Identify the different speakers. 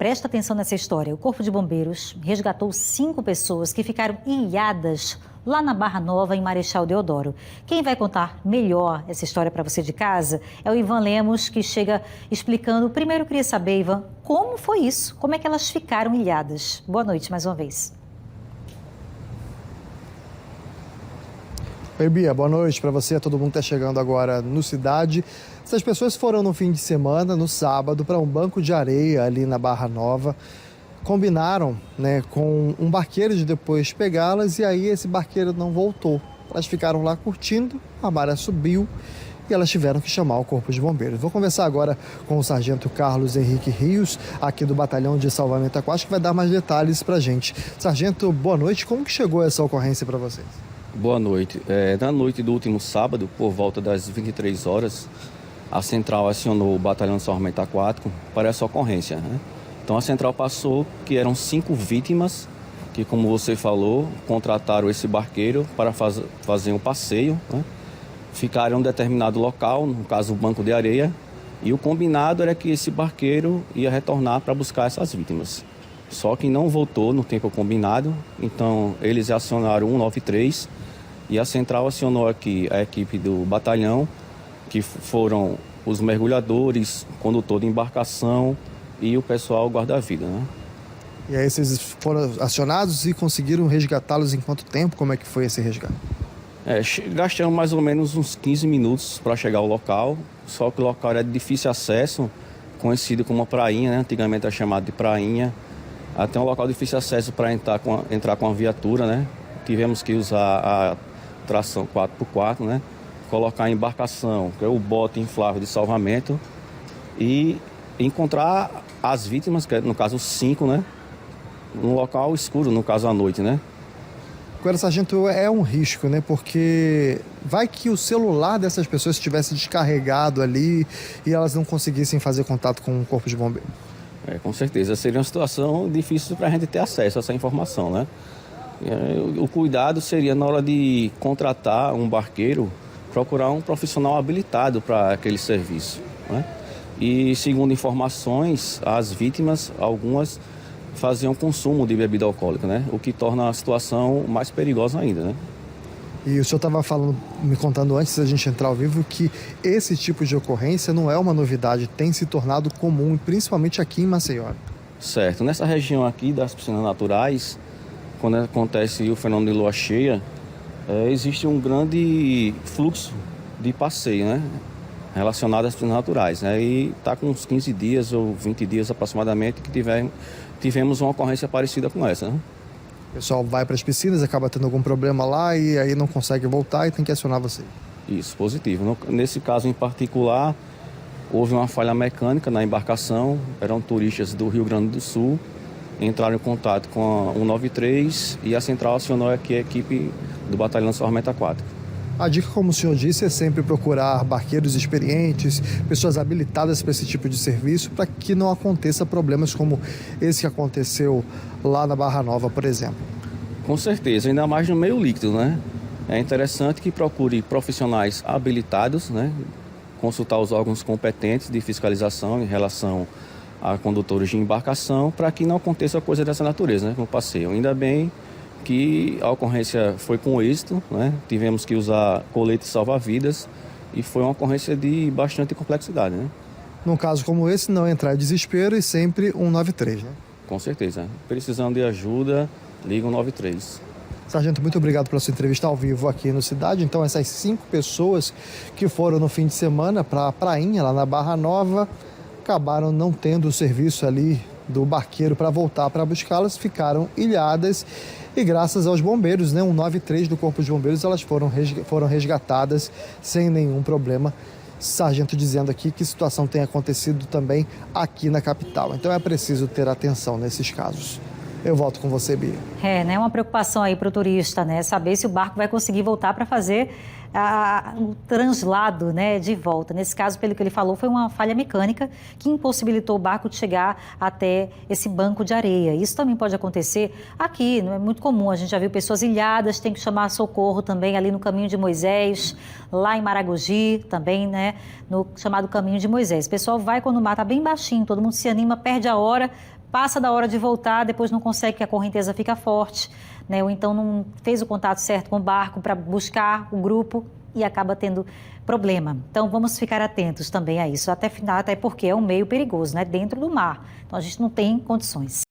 Speaker 1: Presta atenção nessa história. O Corpo de Bombeiros resgatou 5 pessoas que ficaram ilhadas lá na Barra Nova, em Marechal Deodoro. Quem vai contar melhor essa história para você de casa é o Ivan Lemos, que chega explicando. Primeiro, eu queria saber, Ivan, como foi isso? Como é que elas ficaram ilhadas? Boa noite mais uma vez.
Speaker 2: Oi, Bia, boa noite para você, todo mundo que está chegando agora no Cidade. Essas pessoas foram no fim de semana, no sábado, para um banco de areia ali na Barra Nova. Combinaram, com um barqueiro de depois pegá-las e aí esse barqueiro não voltou. Elas ficaram lá curtindo, a maré subiu e elas tiveram que chamar o Corpo de Bombeiros. Vou conversar agora com o sargento Carlos Henrique Rios, aqui do Batalhão de Salvamento Aquático, que vai dar mais detalhes para a gente. Sargento, boa noite. Como que chegou essa ocorrência para vocês?
Speaker 3: Boa noite. Na noite do último sábado, por volta das 23 horas, a central acionou o Batalhão de Salvamento Aquático para essa ocorrência. Então a central passou que eram 5 vítimas que, como você falou, contrataram esse barqueiro para fazer um passeio. Ficaram em um determinado local, no caso o banco de areia, e o combinado era que esse barqueiro ia retornar para buscar essas vítimas. Só que não voltou no tempo combinado, então eles acionaram o 193 e a central acionou aqui a equipe do batalhão, que foram os mergulhadores, condutor de embarcação e o pessoal guarda-vida.
Speaker 2: E aí vocês foram acionados e conseguiram resgatá-los em quanto tempo? Como é que foi esse resgate?
Speaker 3: Gastamos mais ou menos uns 15 minutos para chegar ao local, só que o local era de difícil acesso, conhecido como uma prainha, antigamente era chamado de prainha. Até um local de difícil acesso para entrar com a viatura, Tivemos que usar a tração 4x4, colocar a embarcação, que é o bote inflável de salvamento, e encontrar as vítimas, que é, no caso 5, num local escuro, no caso à noite,
Speaker 2: Agora, sargento, é um risco, Porque vai que o celular dessas pessoas estivesse descarregado ali e elas não conseguissem fazer contato com o Corpo de Bombeiros.
Speaker 3: Com certeza, seria uma situação difícil para a gente ter acesso a essa informação, O cuidado seria, na hora de contratar um barqueiro, procurar um profissional habilitado para aquele serviço, E, segundo informações, as vítimas, algumas faziam consumo de bebida alcoólica, O que torna a situação mais perigosa ainda,
Speaker 2: E o senhor estava me contando antes da gente entrar ao vivo que esse tipo de ocorrência não é uma novidade, tem se tornado comum, principalmente aqui em Maceió.
Speaker 3: Certo. Nessa região aqui das piscinas naturais, quando acontece o fenômeno de lua cheia, existe um grande fluxo de passeio, relacionado às piscinas naturais. E está com uns 15 dias ou 20 dias aproximadamente que tivemos uma ocorrência parecida com essa,
Speaker 2: O pessoal vai para as piscinas, acaba tendo algum problema lá e aí não consegue voltar e tem que acionar você. Isso,
Speaker 3: positivo. Nesse caso em particular, houve uma falha mecânica na embarcação. Eram turistas do Rio Grande do Sul, entraram em contato com a 193 e a central acionou aqui a equipe do Batalhão de Salvamento Aquático.
Speaker 2: A dica, como o senhor disse, é sempre procurar barqueiros experientes, pessoas habilitadas para esse tipo de serviço, para que não aconteça problemas como esse que aconteceu lá na Barra Nova, por exemplo.
Speaker 3: Com certeza, ainda mais no meio líquido, É interessante que procure profissionais habilitados, Consultar os órgãos competentes de fiscalização em relação a condutores de embarcação, para que não aconteça coisa dessa natureza, como passeio. Ainda bem que a ocorrência foi com êxito, Tivemos que usar colete salva-vidas e foi uma ocorrência de bastante complexidade,
Speaker 2: Num caso como esse, não entrar em desespero e sempre 193,
Speaker 3: Com certeza. Precisando de ajuda, liga 193.
Speaker 2: Sargento, muito obrigado pela sua entrevista ao vivo aqui no Cidade. Então, essas 5 pessoas que foram no fim de semana para a prainha, lá na Barra Nova, acabaram não tendo o serviço ali do barqueiro para voltar para buscá-las, ficaram ilhadas e graças aos bombeiros, 193 do Corpo de Bombeiros, elas foram resgatadas sem nenhum problema. Sargento dizendo aqui que situação tem acontecido também aqui na capital. Então é preciso ter atenção nesses casos. Eu volto com você, Bia.
Speaker 1: Uma preocupação aí para o turista, Saber se o barco vai conseguir voltar para fazer o translado, de volta. Nesse caso, pelo que ele falou, foi uma falha mecânica que impossibilitou o barco de chegar até esse banco de areia. Isso também pode acontecer aqui, não é muito comum. A gente já viu pessoas ilhadas, tem que chamar socorro também ali no Caminho de Moisés, lá em Maragogi também, no chamado Caminho de Moisés. O pessoal vai quando o mar está bem baixinho, todo mundo se anima, perde a hora, passa da hora de voltar, depois não consegue, porque a correnteza fica forte, né? Ou então não fez o contato certo com o barco para buscar o grupo e acaba tendo problema. Então vamos ficar atentos também a isso, até porque é um meio perigoso, né? Dentro do mar. Então a gente não tem condições.